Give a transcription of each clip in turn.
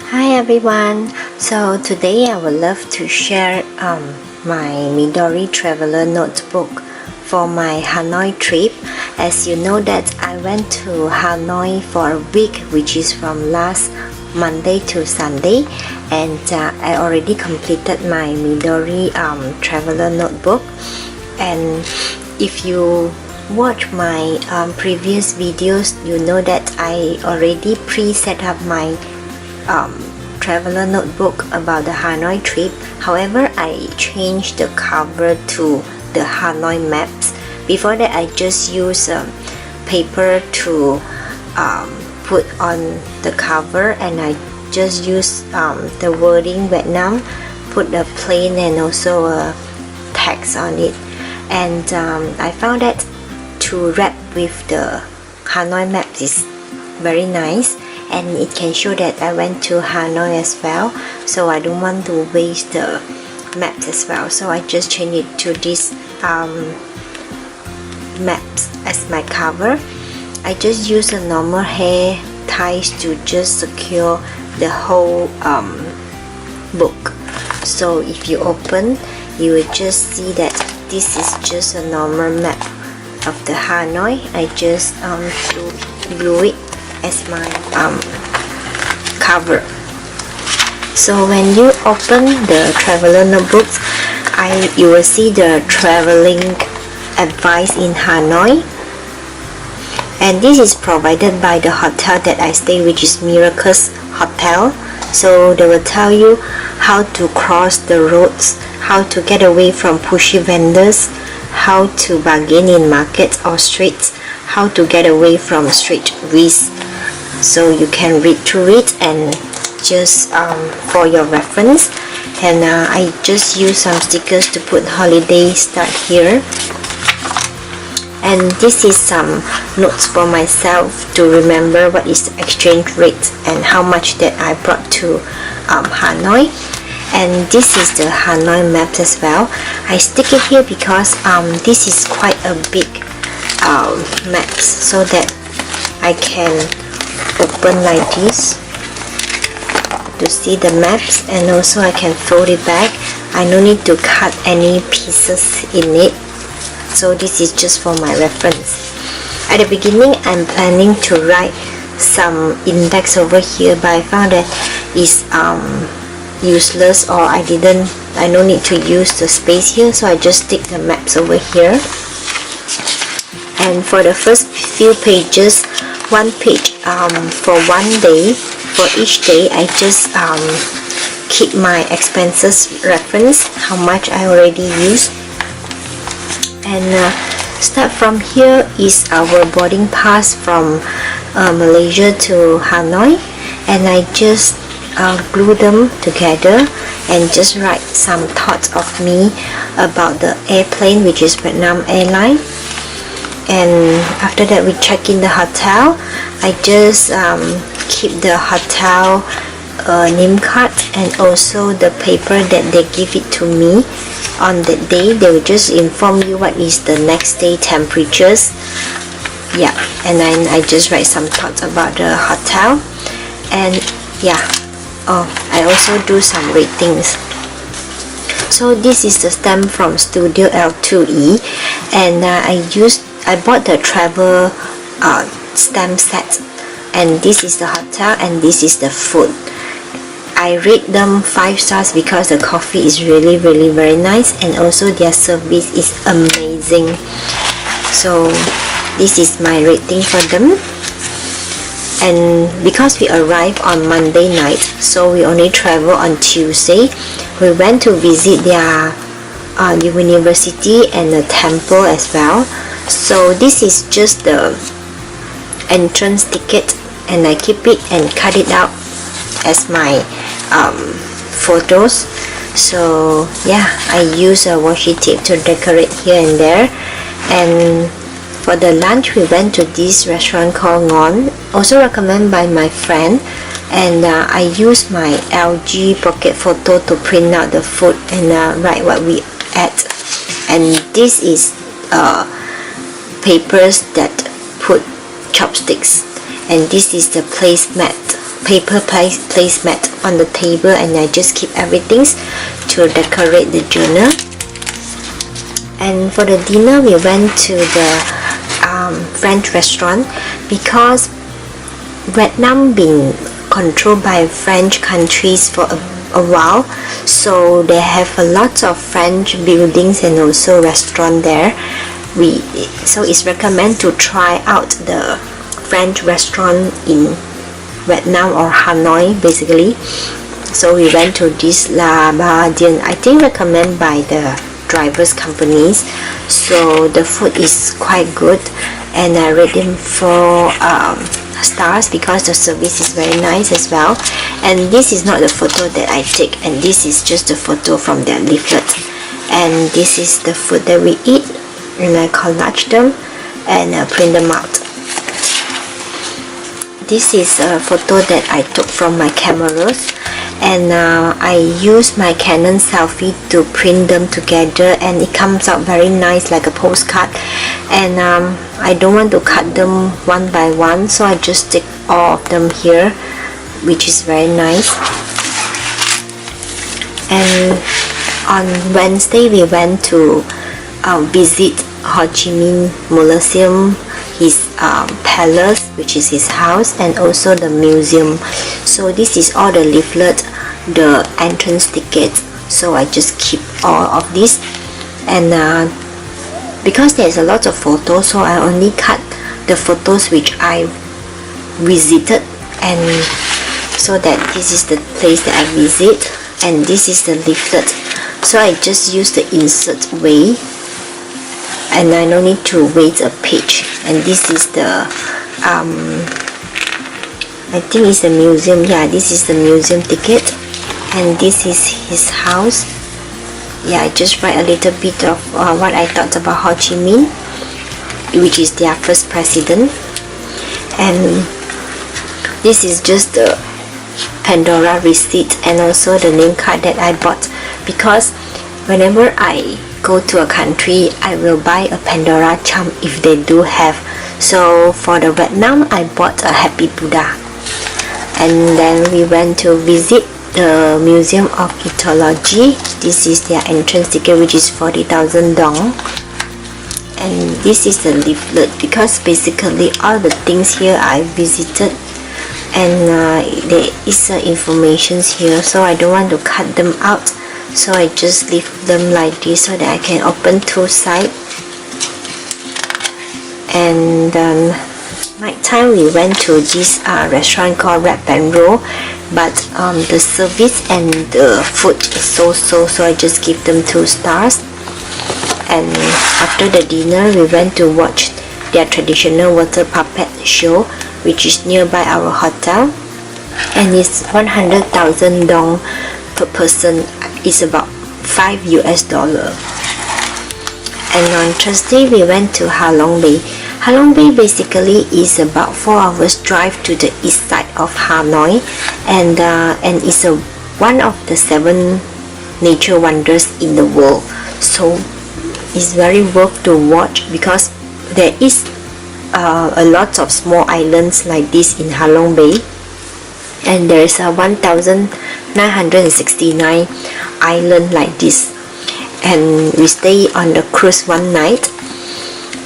Hi everyone, so today I would love to share my Midori traveler notebook for my Hanoi trip. As you know that I went to Hanoi for a week, which is from last Monday to Sunday, and I already completed my Midori traveler notebook. And if you watch my previous videos, you know that I already pre-set up my traveler notebook about the Hanoi trip. However, I changed the cover to the Hanoi maps. Before that, I just used paper to put on the cover, and I just used the wording Vietnam, put a plane and also a text on it. And I found that to wrap with the Hanoi maps is very nice, and it can show that I went to Hanoi as well, so I don't want to waste the maps as well, so I just changed it to this maps as my cover. I just use a normal hair ties to just secure the whole book. So if you open, you will just see that this is just a normal map of the Hanoi. I just glue it as my cover. So when you open the traveler notebooks, you will see the traveling advice in Hanoi, and this is provided by the hotel that I stay, which is Miracles Hotel. So they will tell you how to cross the roads, how to get away from pushy vendors, how to bargain in markets or streets, how to get away from street risk. So you can read through it and just for your reference. And I just use some stickers to put holiday start here. And this is some notes for myself to remember what is the exchange rate and how much that I brought to Hanoi. And this is the Hanoi map as well. I stick it here because this is quite a big map, so that I can open like this to see the maps, and also I can fold it back. I no need to cut any pieces in it, so this is just for my reference. At the beginning, I'm planning to write some index over here, but I found that it's useless, or I no need to use the space here, so I just stick the maps over here. And for the first few pages, one page for one day, for each day I just keep my expenses reference, how much I already used. And start from here is our boarding pass from Malaysia to Hanoi, and I just glue them together and just write some thoughts of me about the airplane, which is Vietnam Airlines. And after that, we check in the hotel. I just keep the hotel name card and also the paper that they give it to me on the day. They will just inform you what is the next day temperatures. Yeah, and then I just write some thoughts about the hotel. And yeah, I also do some ratings. So this is the stamp from Studio L2E, and I bought the travel stamp set, and this is the hotel and this is the food. I rate them 5 stars because the coffee is really very nice, and also their service is amazing. So this is my rating for them. And because we arrived on Monday night, so we only travel on Tuesday. We went to visit their university and the temple as well. So this is just the entrance ticket, and I keep it and cut it out as my photos. So yeah, I use a washi tape to decorate here and there. And for the lunch, we went to this restaurant called Ngon, also recommended by my friend. And I use my LG pocket photo to print out the food and write what we ate. And this is papers that put chopsticks, and this is the placemat paper placemat on the table, and I just keep everything to decorate the journal. And for the dinner, we went to the French restaurant because Vietnam been controlled by French countries for a while, so they have a lot of French buildings and also restaurant there. So it's recommend to try out the French restaurant in Vietnam or Hanoi basically. So we went to this La Bardien, I think recommended by the drivers companies. So the food is quite good, and I rate them 4 stars because the service is very nice as well. And this is not the photo that I take, and this is just a photo from their leaflet. And this is the food that we eat, and I collage them and print them out. This is a photo that I took from my cameras, and I use my Canon selfie to print them together, and it comes out very nice like a postcard. And I don't want to cut them one by one, so I just stick all of them here, which is very nice. And on Wednesday we went to visit Ho Chi Minh Museum, his palace, which is his house, and also the museum. So this is all the leaflet, the entrance tickets. So I just keep all of this, and because there's a lot of photos, so I only cut the photos which I visited, and so that this is the place that I visit, and this is the leaflet. So I just use the insert way, and I don't need to wait a page. And this is the I think it's the museum. Yeah, this is the museum ticket, and this is his house. Yeah, I just write a little bit of what I thought about Ho Chi Minh, which is their first president. And this is just the Pandora receipt, and also the name card that I bought, because whenever I go to a country, I will buy a Pandora charm if they do have. So for the Vietnam, I bought a Happy Buddha. And then we went to visit the Museum of Ethology. This is their entrance ticket, which is 40,000 dong. And this is the leaflet, because basically all the things here I visited, and there is information here, so I don't want to cut them out, so I just leave them like this so that I can open 2 sides. And night time we went to this restaurant called Wrap and Roll, but the service and the food is so I just give them 2 stars. And after the dinner, we went to watch their traditional water puppet show, which is nearby our hotel, and it's 100,000 dong per person. It's about $5 US. And on Thursday we went to Ha Long Bay. Ha Long Bay basically is about 4 hours drive to the east side of Hanoi, and it's one of the 7 nature wonders in the world. So it's very worth to watch, because there is a lot of small islands like this in Ha Long Bay, and there is 1,969 island like this. And we stay on the cruise one night,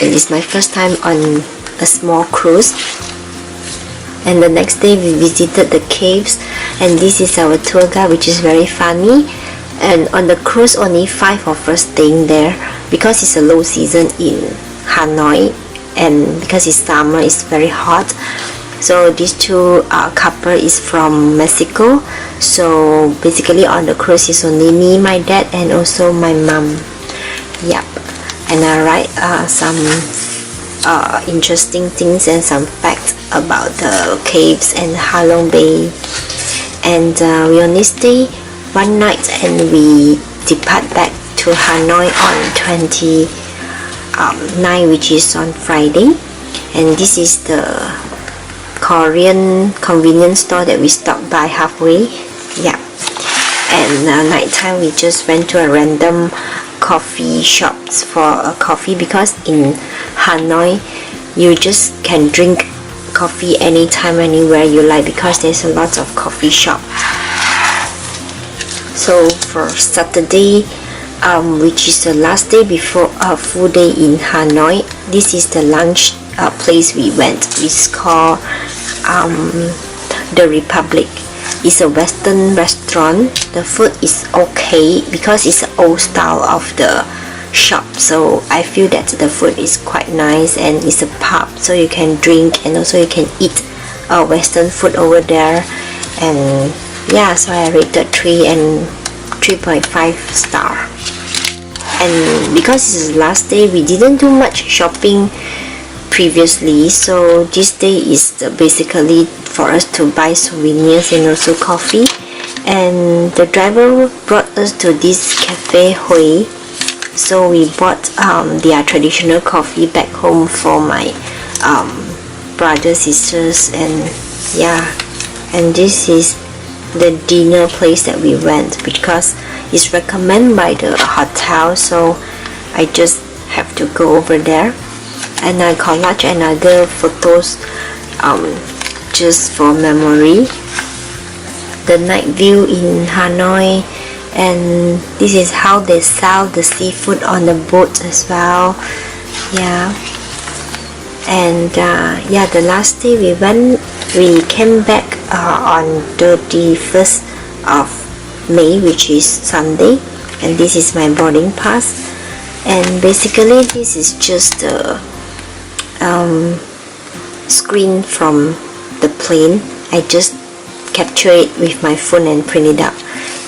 and it's my first time on a small cruise. And the next day we visited the caves, and this is our tour guide, which is very funny. And on the cruise, only 5 of us staying there, because it's a low season in Hanoi, and because it's summer, it's very hot. So these 2 couple is from Mexico. So basically on the cruise is only me, my dad, and also my mom. Yep. And I write some interesting things and some facts about the caves and Ha Long Bay. And we only stay one night, and we depart back to Hanoi on 29, which is on Friday. And this is the Korean convenience store that we stopped by halfway. Yeah. And nighttime we just went to a random coffee shops for a coffee, because in Hanoi you just can drink coffee anytime, anywhere you like, because there's a lot of coffee shop. So for Saturday, which is the last day before a full day in Hanoi, this is the lunch place we went. It's called the Republic. It's a Western restaurant. The food is okay because it's an old style of the shop, so I feel that the food is quite nice, and it's a pub, so you can drink and also you can eat Western food over there. And yeah, so I rated 3 and 3.5 star. And because it's the last day, we didn't do much shopping previously, so this day is basically for us to buy souvenirs and also coffee. And the driver brought us to this cafe Hui, so we bought their traditional coffee back home for my brothers, sisters, and yeah. And this is the dinner place that we went because it's recommended by the hotel, so I just have to go over there. And I collage another photos just for memory. The night view in Hanoi, and this is how they sell the seafood on the boat as well. Yeah. And yeah, the last day we came back on 31st of May, which is Sunday, and this is my boarding pass. And basically this is just the screen from the plane. I just capture it with my phone and print it out,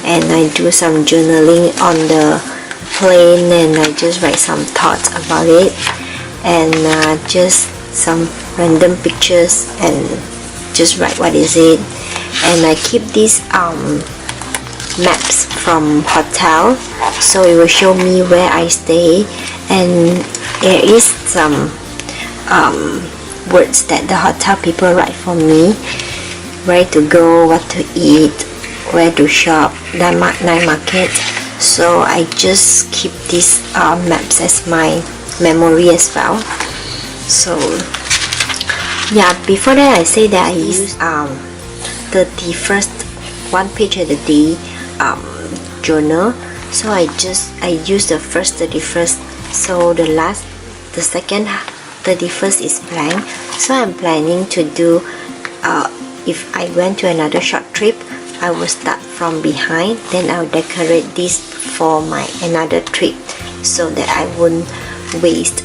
and I do some journaling on the plane, and I just write some thoughts about it, and just some random pictures, and just write what is it. And I keep these maps from hotel, so it will show me where I stay, and there is some words that the hotel people write for me, where to go, what to eat, where to shop, night market. So I just keep these maps as my memory as well. So yeah, before that I say that I used 31st one page at a day journal. So I used the first 31st, so the second 31st is blank. So I'm planning to do if I went to another short trip, I will start from behind, then I'll decorate this for my another trip, so that I won't waste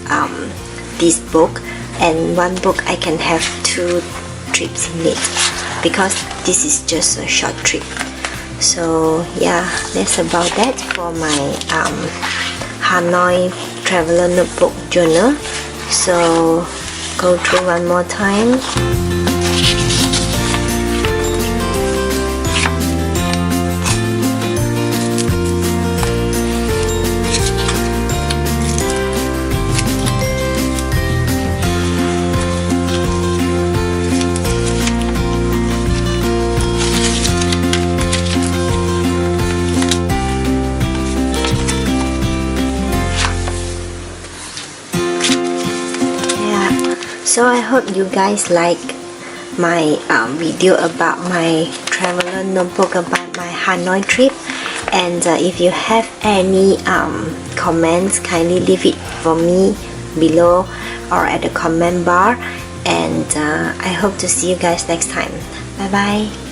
this book. And one book I can have 2 trips in it, because this is just a short trip. So yeah, that's about that for my Hanoi traveler notebook journal. So go through one more time. So I hope you guys like my video about my traveler notebook about my Hanoi trip. And if you have any comments, kindly leave it for me below or at the comment bar. And I hope to see you guys next time. Bye bye.